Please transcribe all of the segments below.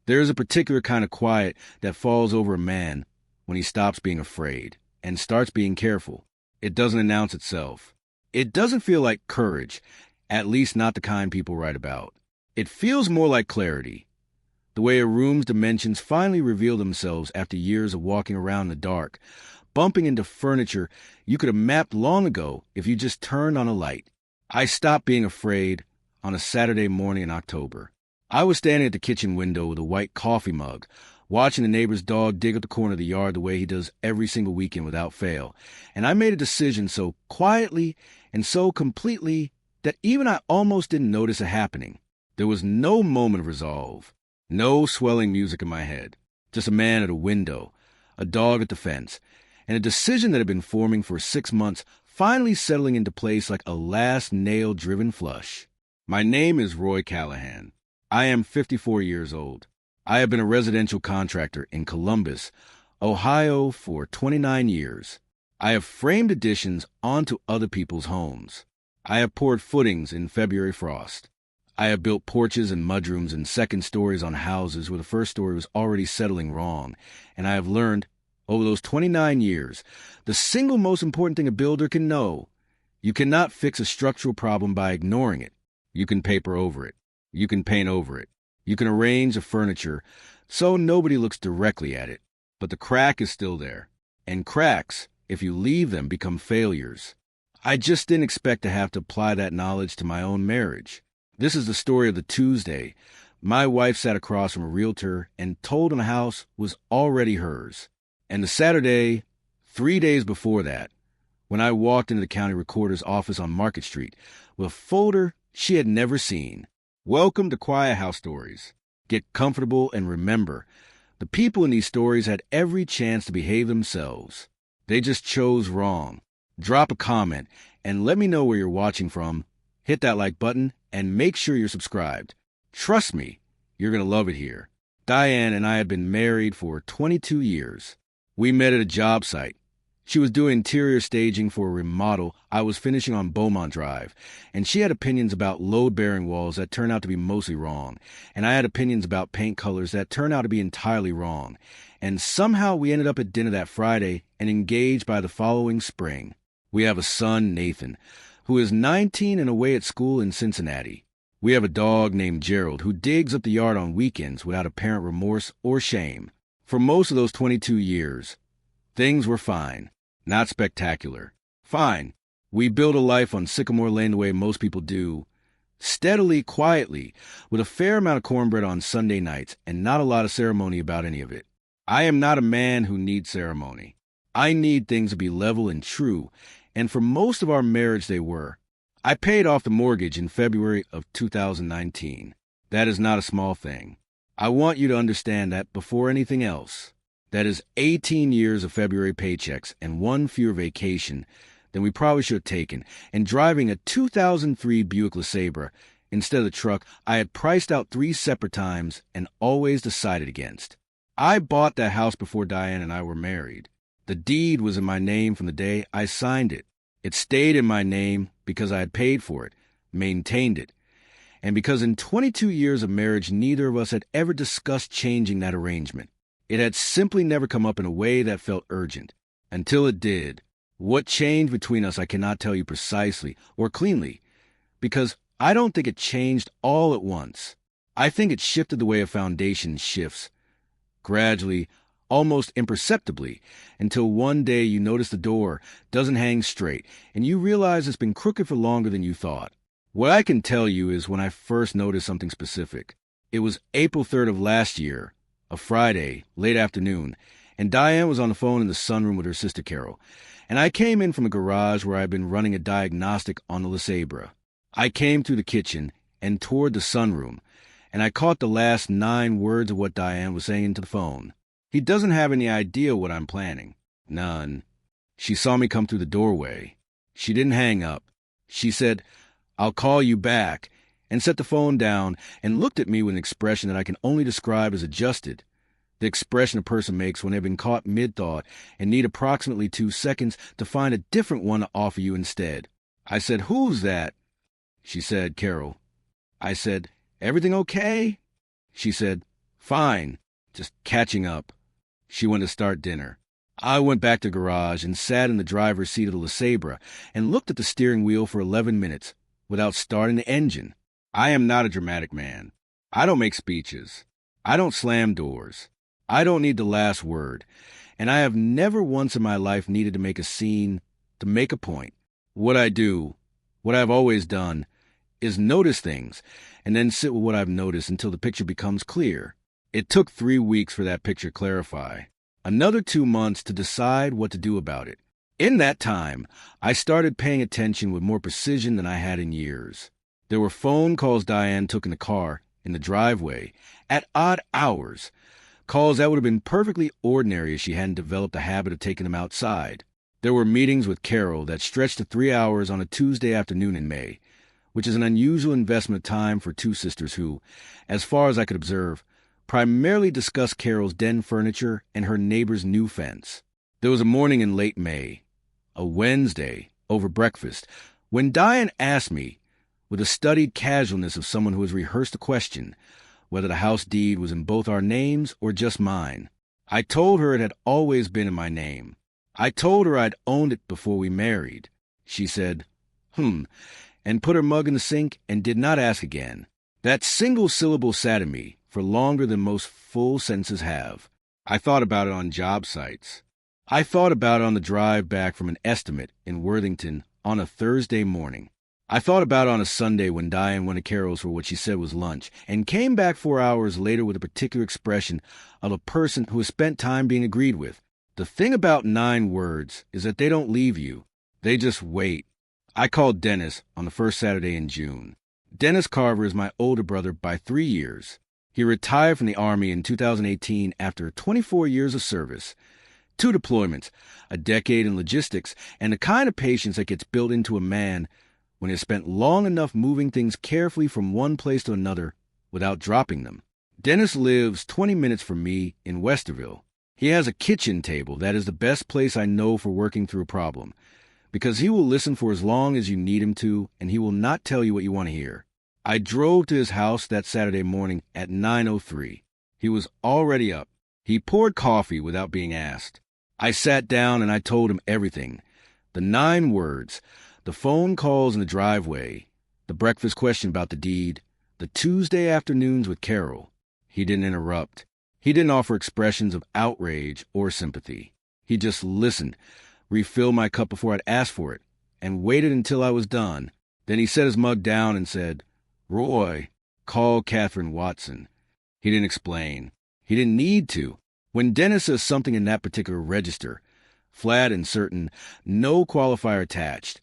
There is a particular kind of quiet that falls over a man when he stops being afraid and starts being careful. It doesn't announce itself. It doesn't feel like courage, at least not the kind people write about. It feels more like clarity, the way a room's dimensions finally reveal themselves after years of walking around in the dark, bumping into furniture you could have mapped long ago if you just turned on a light. I stopped being afraid on a Saturday morning in October. I was standing at the kitchen window with a white coffee mug, watching the neighbor's dog dig up the corner of the yard the way he does every single weekend without fail, and I made a decision so quietly and so completely that even I almost didn't notice it happening. There was no moment of resolve, no swelling music in my head, just a man at a window, a dog at the fence, and a decision that had been forming for 6 months finally settling into place like a last nail-driven flush. My name is Roy Callahan. I am 54 years old. I have been a residential contractor in Columbus, Ohio for 29 years. I have framed additions onto other people's homes. I have poured footings in February frost. I have built porches and mudrooms and second stories on houses where the first story was already settling wrong, and I have learned, over those 29 years, the single most important thing a builder can know. You cannot fix a structural problem by ignoring it. You can paper over it. You can paint over it. You can arrange the furniture so nobody looks directly at it. But the crack is still there. And cracks, if you leave them, become failures. I just didn't expect to have to apply that knowledge to my own marriage. This is the story of the Tuesday. My wife sat across from a realtor and told him the house was already hers. And the Saturday, 3 days before that, when I walked into the county recorder's office on Market Street with a folder she had never seen. Welcome to Quiet House Stories. Get comfortable and remember, the people in these stories had every chance to behave themselves. They just chose wrong. Drop a comment and let me know where you're watching from. Hit that like button and make sure you're subscribed. Trust me, you're going to love it here. Diane and I had been married for 22 years. We met at a job site. She was doing interior staging for a remodel I was finishing on Beaumont Drive, and she had opinions about load-bearing walls that turned out to be mostly wrong, and I had opinions about paint colors that turned out to be entirely wrong. And somehow we ended up at dinner that Friday and engaged by the following spring. We have a son, Nathan, who is 19 and away at school in Cincinnati. We have a dog named Gerald who digs up the yard on weekends without apparent remorse or shame. For most of those 22 years, things were fine. Not spectacular. Fine. We built a life on Sycamore Lane the way most people do. Steadily, quietly, with a fair amount of cornbread on Sunday nights and not a lot of ceremony about any of it. I am not a man who needs ceremony. I need things to be level and true, and for most of our marriage they were. I paid off the mortgage in February of 2019. That is not a small thing. I want you to understand that before anything else. That is 18 years of February paychecks and one fewer vacation than we probably should have taken, and driving a 2003 Buick LeSabre instead of the truck I had priced out 3 separate times and always decided against. I bought that house before Diane and I were married. The deed was in my name from the day I signed it. It stayed in my name because I had paid for it, maintained it, and because in 22 years of marriage neither of us had ever discussed changing that arrangement. It had simply never come up in a way that felt urgent. Until it did. What changed between us I cannot tell you precisely or cleanly, because I don't think it changed all at once. I think it shifted the way a foundation shifts, gradually, almost imperceptibly, until one day you notice the door doesn't hang straight, and you realize it's been crooked for longer than you thought. What I can tell you is when I first noticed something specific. It was April 3rd of last year, a Friday, late afternoon, and Diane was on the phone in the sunroom with her sister Carol, and I came in from a garage where I'd been running a diagnostic on the LeSabre. I came through the kitchen and toward the sunroom, and I caught the last 9 words of what Diane was saying into the phone. He doesn't have any idea what I'm planning. None. She saw me come through the doorway. She didn't hang up. She said, "I'll call you back," and set the phone down and looked at me with an expression that I can only describe as adjusted. The expression a person makes when they've been caught mid-thought and need approximately 2 seconds to find a different one to offer you instead. I said, "Who's that?" She said, "Carol." I said, "Everything okay?" She said, Fine. Just catching up. She went to start dinner. I went back to the garage and sat in the driver's seat of the LeSabre and looked at the steering wheel for 11 minutes without starting the engine. I am not a dramatic man. I don't make speeches. I don't slam doors. I don't need the last word. And I have never once in my life needed to make a scene, to make a point. What I do, what I've always done, is notice things and then sit with what I've noticed until the picture becomes clear. It took 3 weeks for that picture to clarify. Another 2 months to decide what to do about it. In that time, I started paying attention with more precision than I had in years. There were phone calls Diane took in the car, in the driveway, at odd hours. Calls that would have been perfectly ordinary if she hadn't developed a habit of taking them outside. There were meetings with Carol that stretched to 3 hours on a Tuesday afternoon in May, which is an unusual investment of time for two sisters who, as far as I could observe, primarily discussed Carol's den furniture and her neighbor's new fence. There was a morning in late May, a Wednesday, over breakfast, when Diane asked me, with the studied casualness of someone who has rehearsed a question, whether the house deed was in both our names or just mine. I told her it had always been in my name. I told her I'd owned it before we married. She said, and put her mug in the sink and did not ask again. That single syllable sat in me for longer than most full sentences have. I thought about it on job sites. I thought about it on the drive back from an estimate in Worthington on a Thursday morning. I thought about it on a Sunday when Diane went to Carol's for what she said was lunch and came back 4 hours later with a particular expression of a person who has spent time being agreed with. The thing about 9 words is that they don't leave you. They just wait. I called Dennis on the first Saturday in June. Dennis Carver is my older brother by 3 years. He retired from the Army in 2018 after 24 years of service. 2 deployments, a decade in logistics, and the kind of patience that gets built into a man when he has spent long enough moving things carefully from one place to another without dropping them. Dennis lives 20 minutes from me in Westerville. He has a kitchen table that is the best place I know for working through a problem, because he will listen for as long as you need him to, and he will not tell you what you want to hear. I drove to his house that Saturday morning at 9:03. He was already up. He poured coffee without being asked. I sat down and I told him everything. The 9 words, the phone calls in the driveway, the breakfast question about the deed, the Tuesday afternoons with Carol. He didn't interrupt. He didn't offer expressions of outrage or sympathy. He just listened, refilled my cup before I'd asked for it, and waited until I was done. Then he set his mug down and said, "Roy, call Catherine Watson." He didn't explain. He didn't need to. When Dennis says something in that particular register, flat and certain, no qualifier attached,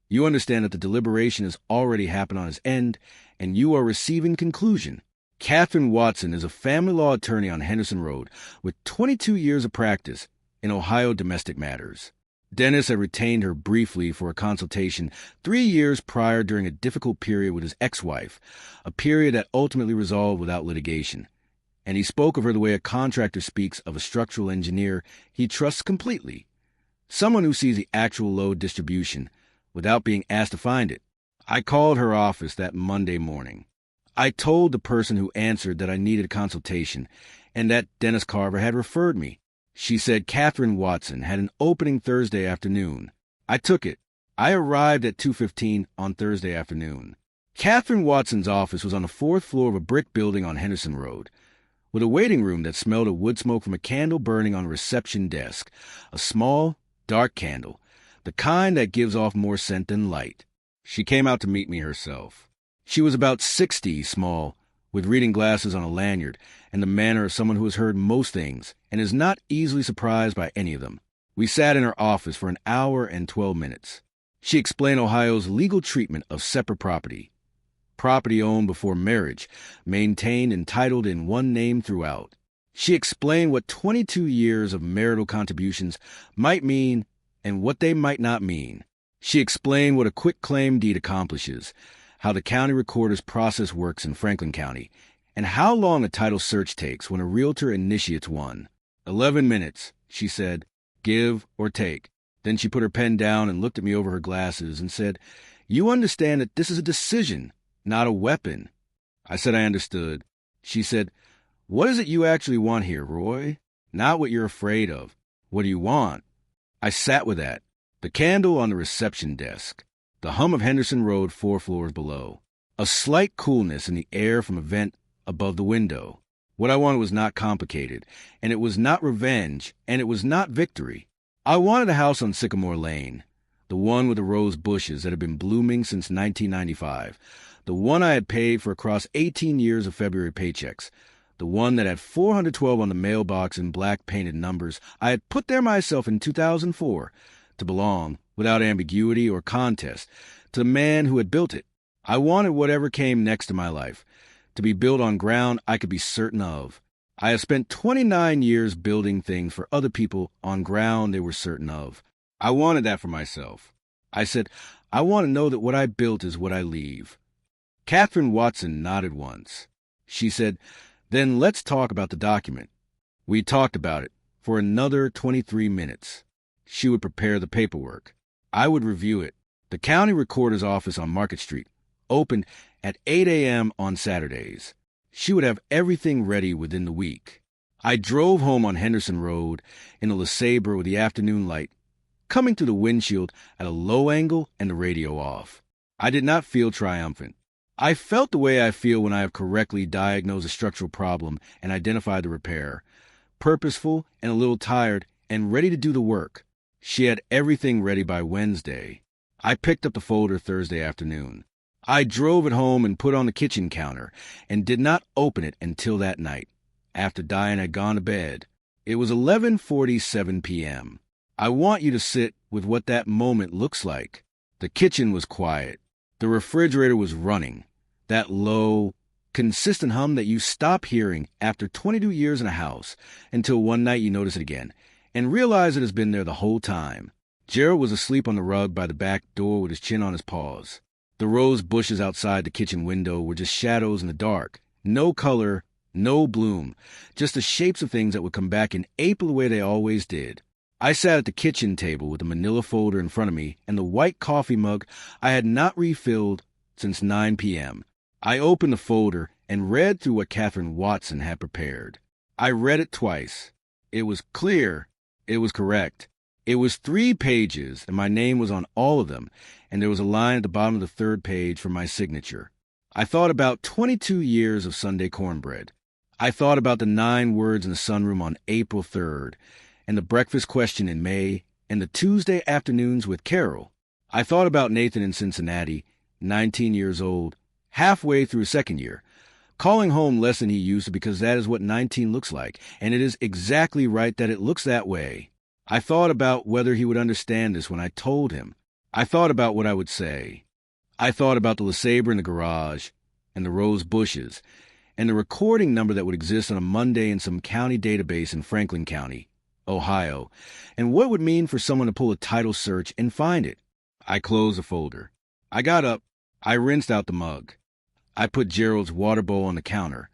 you understand that the deliberation has already happened on his end, and you are receiving conclusion. Catherine Watson is a family law attorney on Henderson Road with 22 years of practice in Ohio domestic matters. Dennis had retained her briefly for a consultation 3 years prior during a difficult period with his ex-wife, a period that ultimately resolved without litigation. And he spoke of her the way a contractor speaks of a structural engineer he trusts completely, someone who sees the actual load distribution without being asked to find it. I called her office that Monday morning. I told the person who answered that I needed a consultation and that Dennis Carver had referred me. She said Catherine Watson had an opening Thursday afternoon. I took it. I arrived at 2:15 on Thursday afternoon. Catherine Watson's office was on the 4th floor of a brick building on Henderson Road, with a waiting room that smelled of wood smoke from a candle burning on a reception desk, a small, dark candle, the kind that gives off more scent than light. She came out to meet me herself. She was about 60, small, with reading glasses on a lanyard, and the manner of someone who has heard most things and is not easily surprised by any of them. We sat in her office for an hour and 12 minutes. She explained Ohio's legal treatment of separate property. Property owned before marriage, maintained and titled in one name throughout. She explained what 22 years of marital contributions might mean and what they might not mean. She explained what a quitclaim deed accomplishes, how the county recorder's process works in Franklin County, and how long a title search takes when a realtor initiates one. 11 minutes, she said, give or take. Then she put her pen down and looked at me over her glasses and said, "You understand that this is a decision, not a weapon." I said I understood. She said, What is it you actually want here, Roy? Not what you're afraid of. What do you want? I sat with that. The candle on the reception desk. The hum of Henderson Road 4 floors below. A slight coolness in the air from a vent above the window. What I wanted was not complicated, and it was not revenge, and it was not victory. I wanted a house on Sycamore Lane, the one with the rose bushes that had been blooming since 1995, the one I had paid for across 18 years of February paychecks, the one that had 412 on the mailbox in black painted numbers I had put there myself in 2004 to belong, without ambiguity or contest, to the man who had built it. I wanted whatever came next in my life to be built on ground I could be certain of. I have spent 29 years building things for other people on ground they were certain of. I wanted that for myself. I said, I want to know that what I built is what I leave. Catherine Watson nodded once. She said, then let's talk about the document. We talked about it for another 23 minutes. She would prepare the paperwork. I would review it. The county recorder's office on Market Street opened at 8 a.m. on Saturdays. She would have everything ready within the week. I drove home on Henderson Road in a LeSabre with the afternoon light coming through the windshield at a low angle and the radio off. I did not feel triumphant. I felt the way I feel when I have correctly diagnosed a structural problem and identified the repair, purposeful and a little tired and ready to do the work. She had everything ready by Wednesday. I picked up the folder Thursday afternoon. I drove it home and put on the kitchen counter and did not open it until that night, after Diane had gone to bed. It was 11:47 p.m. I want you to sit with what that moment looks like. The kitchen was quiet. The refrigerator was running. That low, consistent hum that you stop hearing after 22 years in a house until one night you notice it again and realize it has been there the whole time. Gerald was asleep on the rug by the back door with his chin on his paws. The rose bushes outside the kitchen window were just shadows in the dark. No color, no bloom, just the shapes of things that would come back in April the way they always did. I sat at the kitchen table with the manila folder in front of me and the white coffee mug I had not refilled since 9 p.m. I opened the folder and read through what Catherine Watson had prepared. I read it twice. It was clear. It was correct. It was 3 pages, and my name was on all of them, and there was a line at the bottom of the 3rd page for my signature. I thought about 22 years of Sunday cornbread. I thought about the 9 words in the sunroom on April 3rd, and the breakfast question in May, and the Tuesday afternoons with Carol. I thought about Nathan in Cincinnati, 19 years old, halfway through 2nd year, calling home less than he used to because that is what 19 looks like, and it is exactly right that it looks that way. I thought about whether he would understand this when I told him. I thought about what I would say. I thought about the LeSabre in the garage, and the rose bushes, and the recording number that would exist on a Monday in some county database in Franklin County, Ohio, and what it would mean for someone to pull a title search and find it. I closed the folder. I got up. I rinsed out the mug. I put Gerald's water bowl on the counter,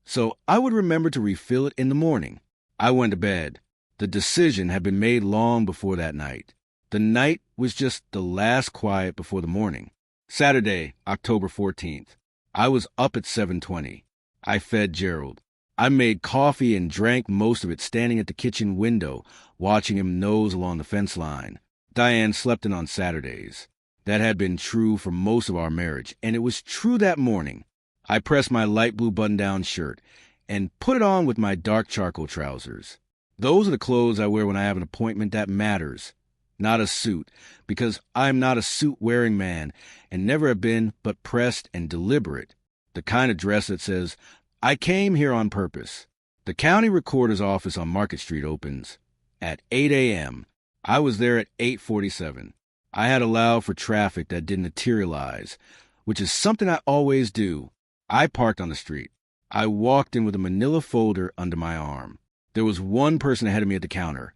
so I would remember to refill it in the morning. I went to bed. The decision had been made long before that night. The night was just the last quiet before the morning. Saturday, October 14th. I was up at 7:20. I fed Gerald. I made coffee and drank most of it standing at the kitchen window, watching him nose along the fence line. Diane slept in on Saturdays. That had been true for most of our marriage, and it was true that morning. I pressed my light blue button-down shirt and put it on with my dark charcoal trousers. Those are the clothes I wear when I have an appointment that matters, not a suit, because I'm not a suit-wearing man and never have been, but pressed and deliberate, the kind of dress that says, I came here on purpose. The county recorder's office on Market Street opens at 8 a.m. I was there at 8:47. I had allowed for traffic that didn't materialize, which is something I always do. I parked on the street. I walked in with a manila folder under my arm. There was one person ahead of me at the counter,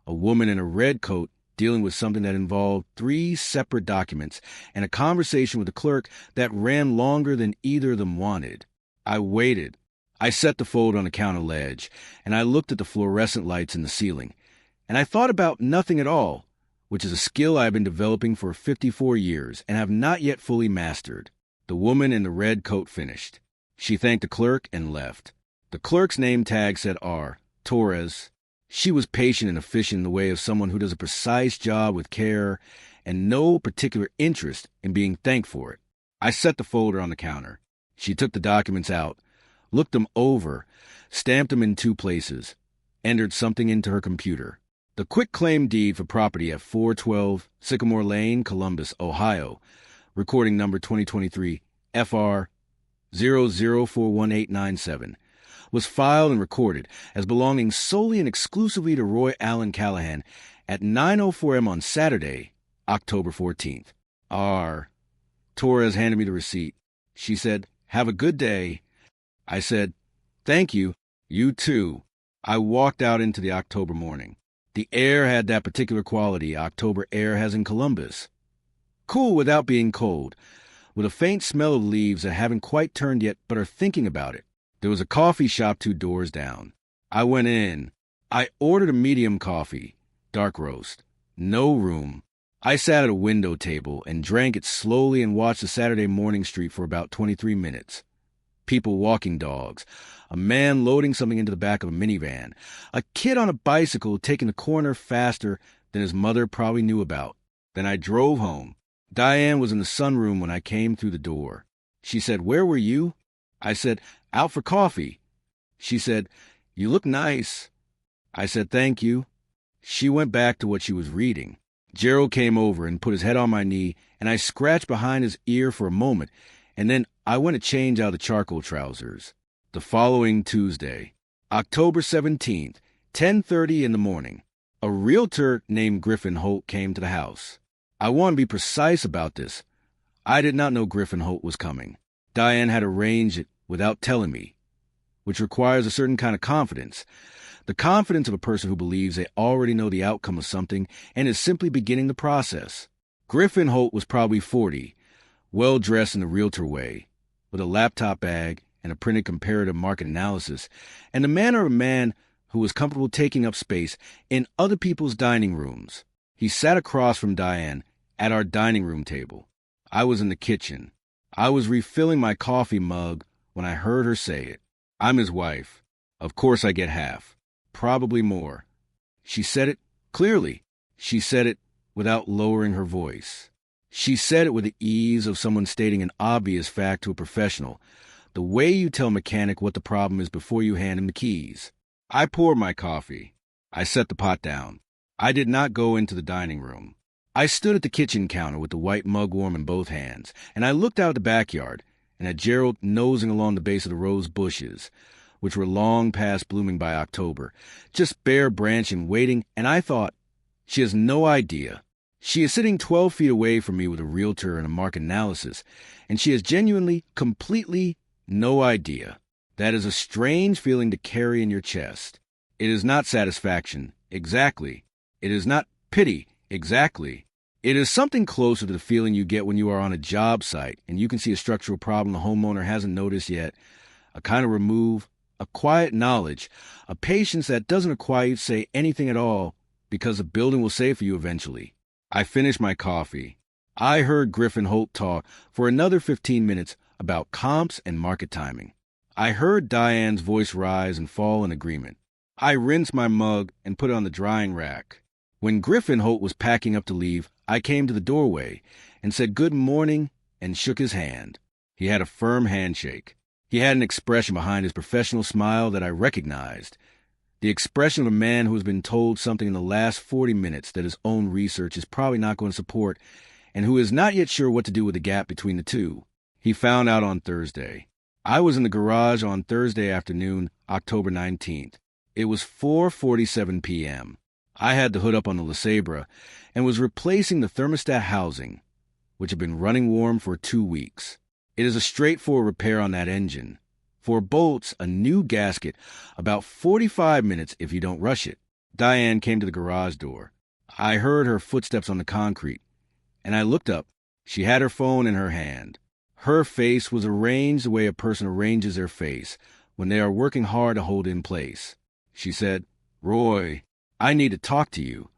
a woman in a red coat dealing with something that involved 3 separate documents and a conversation with the clerk that ran longer than either of them wanted. I waited. I set the folder on the counter ledge, and I looked at the fluorescent lights in the ceiling, and I thought about nothing at all, which is a skill I have been developing for 54 years and have not yet fully mastered. The woman in the red coat finished. She thanked the clerk and left. The clerk's name tag said R. Torres. She was patient and efficient in the way of someone who does a precise job with care and no particular interest in being thanked for it. I set the folder on the counter. She took the documents out, looked them over, stamped them in 2 places, entered something into her computer. The quitclaim deed for property at 412 Sycamore Lane, Columbus, Ohio, recording number 2023 FR 00418897, was filed and recorded as belonging solely and exclusively to Roy Allen Callahan at 9:04 a.m. on Saturday, October 14th. R. Torres handed me the receipt. She said, "Have a good day." I said, "Thank you. You too." I walked out into the October morning. The air had that particular quality October air has in Columbus. Cool without being cold, with a faint smell of leaves that haven't quite turned yet but are thinking about it. There was a coffee shop 2 doors down. I went in. I ordered a medium coffee, dark roast. No room. I sat at a window table and drank it slowly and watched the Saturday morning street for about 23 minutes. People walking dogs, a man loading something into the back of a minivan, a kid on a bicycle taking the corner faster than his mother probably knew about. Then I drove home. Diane was in the sunroom when I came through the door. She said, "Where were you?" I said, "Out for coffee." She said, "You look nice." I said, "Thank you." She went back to what she was reading. Gerald came over and put his head on my knee, and I scratched behind his ear for a moment, and then I went to change out the charcoal trousers. The following Tuesday, October 17th, 10:30 in the morning, a realtor named Griffin Holt came to the house. I want to be precise about this. I did not know Griffin Holt was coming. Diane had arranged it without telling me, which requires a certain kind of confidence. The confidence of a person who believes they already know the outcome of something and is simply beginning the process. Griffin Holt was probably 40, well-dressed in the realtor way, with a laptop bag and a printed comparative market analysis, and the manner of a man who was comfortable taking up space in other people's dining rooms. He sat across from Diane at our dining room table. I was in the kitchen. I was refilling my coffee mug when I heard her say it. "I'm his wife. Of course I get half. Probably more." She said it clearly. She said it without lowering her voice. She said it with the ease of someone stating an obvious fact to a professional, the way you tell a mechanic what the problem is before you hand him the keys. I poured my coffee. I set the pot down. I did not go into the dining room. I stood at the kitchen counter with the white mugwort in both hands, and I looked out at the backyard and at Gerald nosing along the base of the rose bushes, which were long past blooming by October, just bare branch and waiting, and I thought, she has no idea. She is sitting 12 feet away from me with a realtor and a market analysis, and she has genuinely, completely no idea. That is a strange feeling to carry in your chest. It is not satisfaction, exactly. It is not pity, exactly. It is something closer to the feeling you get when you are on a job site and you can see a structural problem the homeowner hasn't noticed yet, a kind of remove, a quiet knowledge, a patience that doesn't require you to say anything at all because the building will say for you eventually. I finished my coffee. I heard Griffin Holt talk for another 15 minutes about comps and market timing. I heard Diane's voice rise and fall in agreement. I rinsed my mug and put it on the drying rack. When Griffin Holt was packing up to leave, I came to the doorway and said good morning and shook his hand. He had a firm handshake. He had an expression behind his professional smile that I recognized. The expression of a man who has been told something in the last 40 minutes that his own research is probably not going to support and who is not yet sure what to do with the gap between the two. He found out on Thursday. I was in the garage on Thursday afternoon, October 19th. It was 4:47 p.m. I had the hood up on the LeSabre and was replacing the thermostat housing, which had been running warm for 2 weeks. It is a straightforward repair on that engine. For bolts, a new gasket, about 45 minutes if you don't rush it. Diane came to the garage door. I heard her footsteps on the concrete, and I looked up. She had her phone in her hand. Her face was arranged the way a person arranges their face when they are working hard to hold in place. She said, "Roy, I need to talk to you."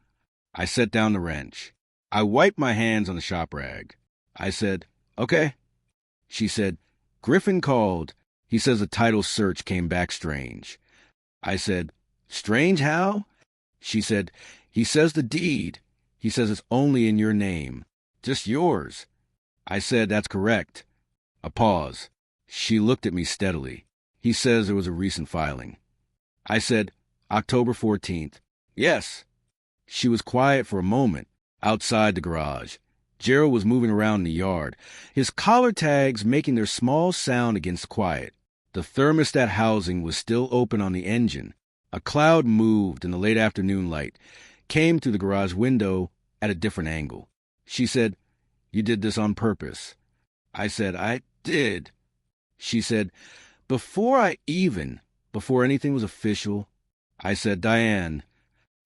I set down the wrench. I wiped my hands on the shop rag. I said, "Okay." She said, "Griffin called. He says the title search came back strange. I said, strange how? She said, he says the deed. He says it's only in your name. Just yours. I said, that's correct. A pause. She looked at me steadily. He says there was a recent filing. I said, October 14th. Yes. She was quiet for a moment, outside the garage. Gerald was moving around in the yard, his collar tags making their small sound against quiet. The thermostat housing was still open on the engine. A cloud moved in the late afternoon light, came through the garage window at a different angle. She said, you did this on purpose. I said, I did. She said, before anything was official. I said, Diane.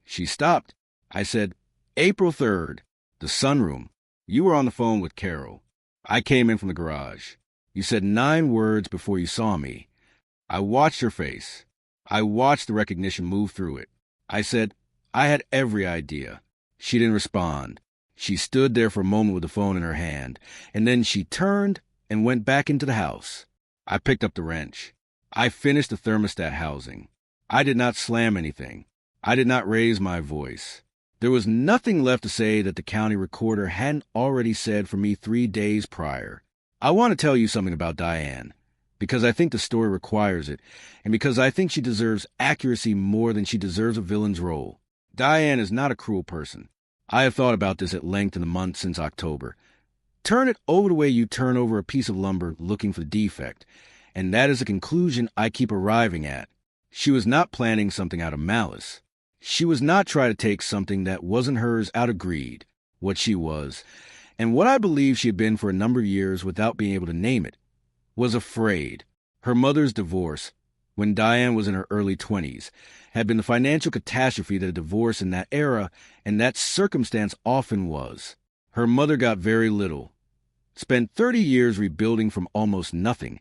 She stopped. I said, April 3rd, the sunroom. You were on the phone with Carol. I came in from the garage. You said 9 words before you saw me. I watched her face. I watched the recognition move through it. I said, I had every idea. She didn't respond. She stood there for a moment with the phone in her hand, and then she turned and went back into the house. I picked up the wrench. I finished the thermostat housing. I did not slam anything. I did not raise my voice. There was nothing left to say that the county recorder hadn't already said for me 3 days prior. I want to tell you something about Diane, because I think the story requires it, and because I think she deserves accuracy more than she deserves a villain's role. Diane is not a cruel person. I have thought about this at length in the months since October. Turn it over the way you turn over a piece of lumber looking for the defect, and that is a conclusion I keep arriving at. She was not planning something out of malice. She was not trying to take something that wasn't hers out of greed. What she was, and what I believe she had been for a number of years without being able to name it, was afraid. Her mother's divorce, when Diane was in her early 20s, had been the financial catastrophe that a divorce in that era and that circumstance often was. Her mother got very little, spent 30 years rebuilding from almost nothing,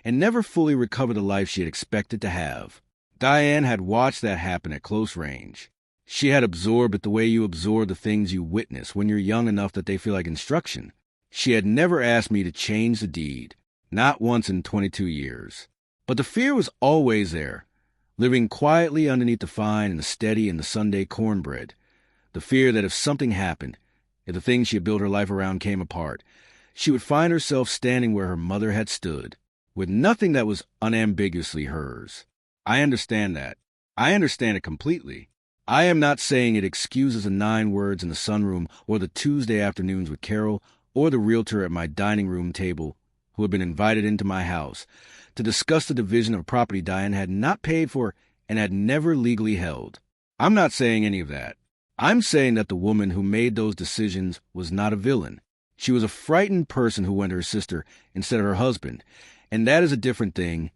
and never fully recovered the life she had expected to have. Diane had watched that happen at close range. She had absorbed it the way you absorb the things you witness when you're young enough that they feel like instruction. She had never asked me to change the deed, not once in 22 years. But the fear was always there, living quietly underneath the fine and the steady and the Sunday cornbread. The fear that if something happened, if the things she had built her life around came apart, she would find herself standing where her mother had stood, with nothing that was unambiguously hers. I understand that. I understand it completely. I am not saying it excuses the 9 words in the sunroom or the Tuesday afternoons with Carol or the realtor at my dining room table who had been invited into my house to discuss the division of property Diane had not paid for and had never legally held. I'm not saying any of that. I'm saying that the woman who made those decisions was not a villain. She was a frightened person who went to her sister instead of her husband, and that is a different thing.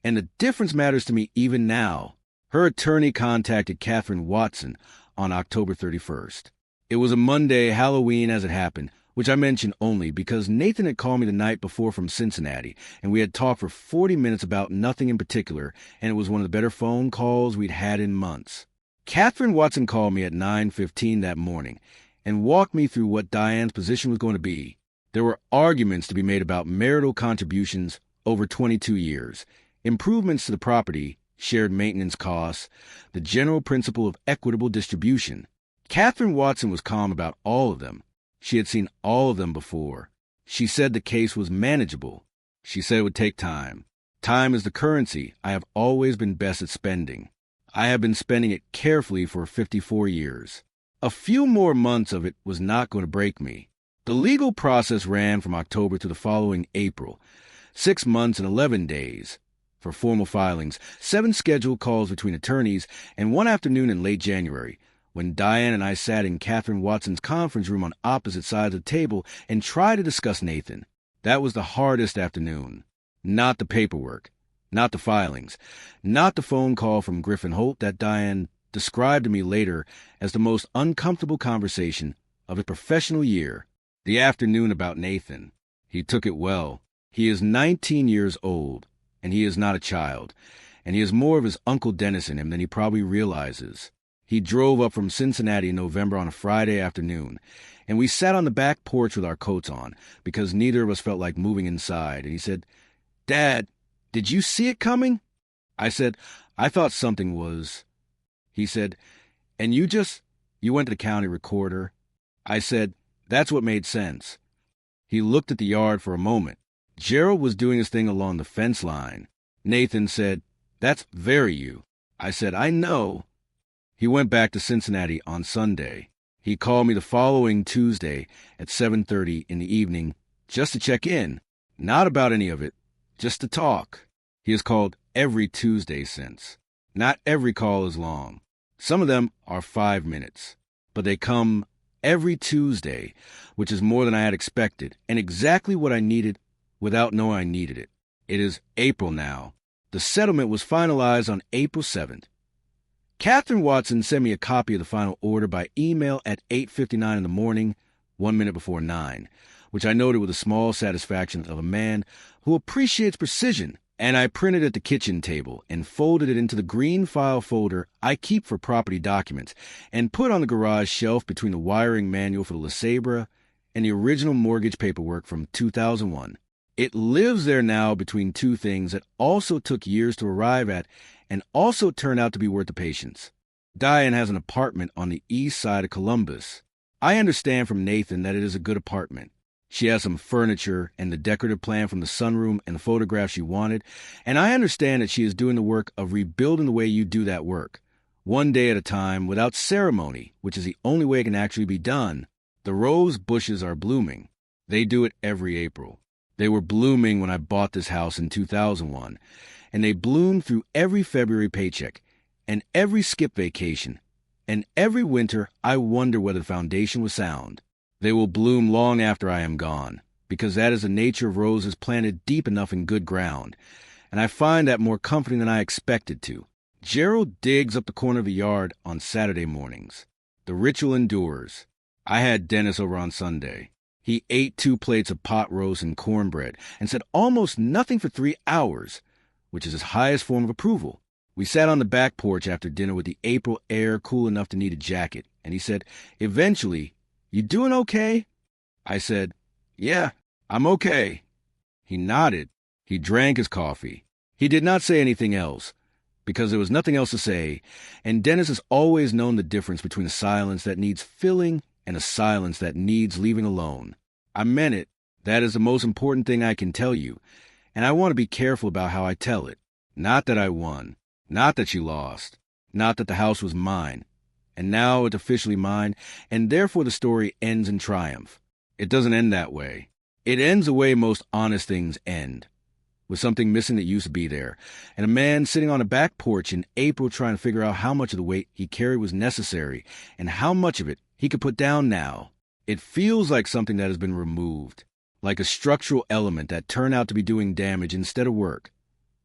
And the difference matters to me even now. Her attorney contacted Catherine Watson on October 31st. It was a Monday, Halloween as it happened, which I mention only because Nathan had called me the night before from Cincinnati, and we had talked for 40 minutes about nothing in particular, and it was one of the better phone calls we'd had in months. Catherine Watson called me at 9:15 that morning and walked me through what Diane's position was going to be. There were arguments to be made about marital contributions over 22 years, improvements to the property, shared maintenance costs, the general principle of equitable distribution. Catherine Watson was calm about all of them. She had seen all of them before. She said the case was manageable. She said it would take time. Time is the currency I have always been best at spending. I have been spending it carefully for 54 years. A few more months of it was not going to break me. The legal process ran from October to the following April, 6 months and 11 days. For formal filings, 7 scheduled calls between attorneys, and one afternoon in late January, when Diane and I sat in Catherine Watson's conference room on opposite sides of the table and tried to discuss Nathan. That was the hardest afternoon. Not the paperwork, not the filings, not the phone call from Griffin Holt that Diane described to me later as the most uncomfortable conversation of a professional year. The afternoon about Nathan. He took it well. He is 19 years old. And he is not a child, and he has more of his Uncle Dennis in him than he probably realizes. He drove up from Cincinnati in November on a Friday afternoon, and we sat on the back porch with our coats on, because neither of us felt like moving inside, and he said, "Dad, "Did you see it coming?" I said, "I thought something was." He said, "And you went to the county recorder." I said, "That's what made sense." He looked at the yard for a moment. Gerald was doing his thing along the fence line. Nathan said, "That's very you." I said, "I know." He went back to Cincinnati on Sunday. He called me the following Tuesday at 7:30 in the evening just to check in. Not about any of it, just to talk. He has called every Tuesday since. Not every call is long. Some of them are 5 minutes. But they come every Tuesday, which is more than I had expected, and exactly what I needed without knowing I needed it. It is April now. The settlement was finalized on April 7th. Catherine Watson sent me a copy of the final order by email at 8:59 in the morning, 1 minute before 9, which I noted with the small satisfaction of a man who appreciates precision, and I printed at the kitchen table and folded it into the green file folder I keep for property documents and put on the garage shelf between the wiring manual for the LeSabre and the original mortgage paperwork from 2001. It lives there now between two things that also took years to arrive at and also turned out to be worth the patience. Diane has an apartment on the east side of Columbus. I understand from Nathan that it is a good apartment. She has some furniture and the decorative plan from the sunroom and the photograph she wanted, and I understand that she is doing the work of rebuilding the way you do that work, one day at a time without ceremony, which is the only way it can actually be done. The rose bushes are blooming. They do it every April. They were blooming when I bought this house in 2001, and they bloomed through every February paycheck and every skip vacation, and every winter I wonder whether the foundation was sound. They will bloom long after I am gone, because that is the nature of roses planted deep enough in good ground, and I find that more comforting than I expected to. Gerald digs up the corner of the yard on Saturday mornings. The ritual endures. I had Dennis over on Sunday. He ate 2 plates of pot roast and cornbread and said almost nothing for 3 hours, which is his highest form of approval. We sat on the back porch after dinner with the April air cool enough to need a jacket, and he said, eventually, "You doing okay?" I said, "Yeah, I'm okay." He nodded. He drank his coffee. He did not say anything else, because there was nothing else to say, and Dennis has always known the difference between a silence that needs filling and a silence that needs leaving alone. I meant it. That is the most important thing I can tell you, and I want to be careful about how I tell it. Not that I won. Not that she lost. Not that the house was mine. And now it's officially mine, and therefore the story ends in triumph. It doesn't end that way. It ends the way most honest things end, with something missing that used to be there, and a man sitting on a back porch in April trying to figure out how much of the weight he carried was necessary, and how much of it he could put down now. It feels like something that has been removed, like a structural element that turned out to be doing damage instead of work.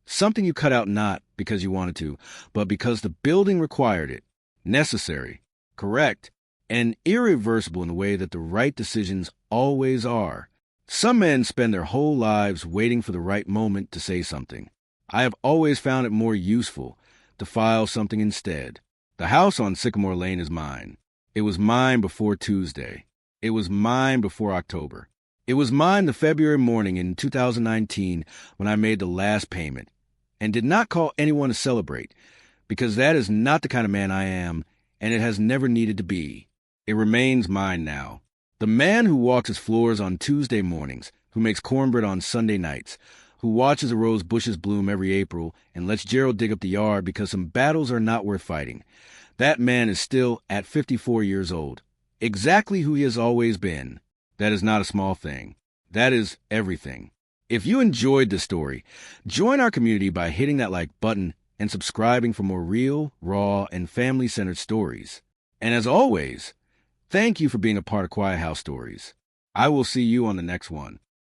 Something you cut out not because you wanted to, but because the building required it. Necessary, correct, and irreversible in the way that the right decisions always are. Some men spend their whole lives waiting for the right moment to say something. I have always found it more useful to file something instead. The house on Sycamore Lane is mine. It was mine before Tuesday. It was mine before October. It was mine the February morning in 2019 when I made the last payment, and did not call anyone to celebrate, because that is not the kind of man I am, and it has never needed to be. It remains mine now. The man who walks his floors on Tuesday mornings, who makes cornbread on Sunday nights, who watches the rose bushes bloom every April and lets Gerald dig up the yard because some battles are not worth fighting. That man is still, at 54 years old, exactly who he has always been. That is not a small thing. That is everything. If you enjoyed this story, join our community by hitting that like button and subscribing for more real, raw, and family-centered stories. And as always, thank you for being a part of Quiet House Stories. I will see you on the next one.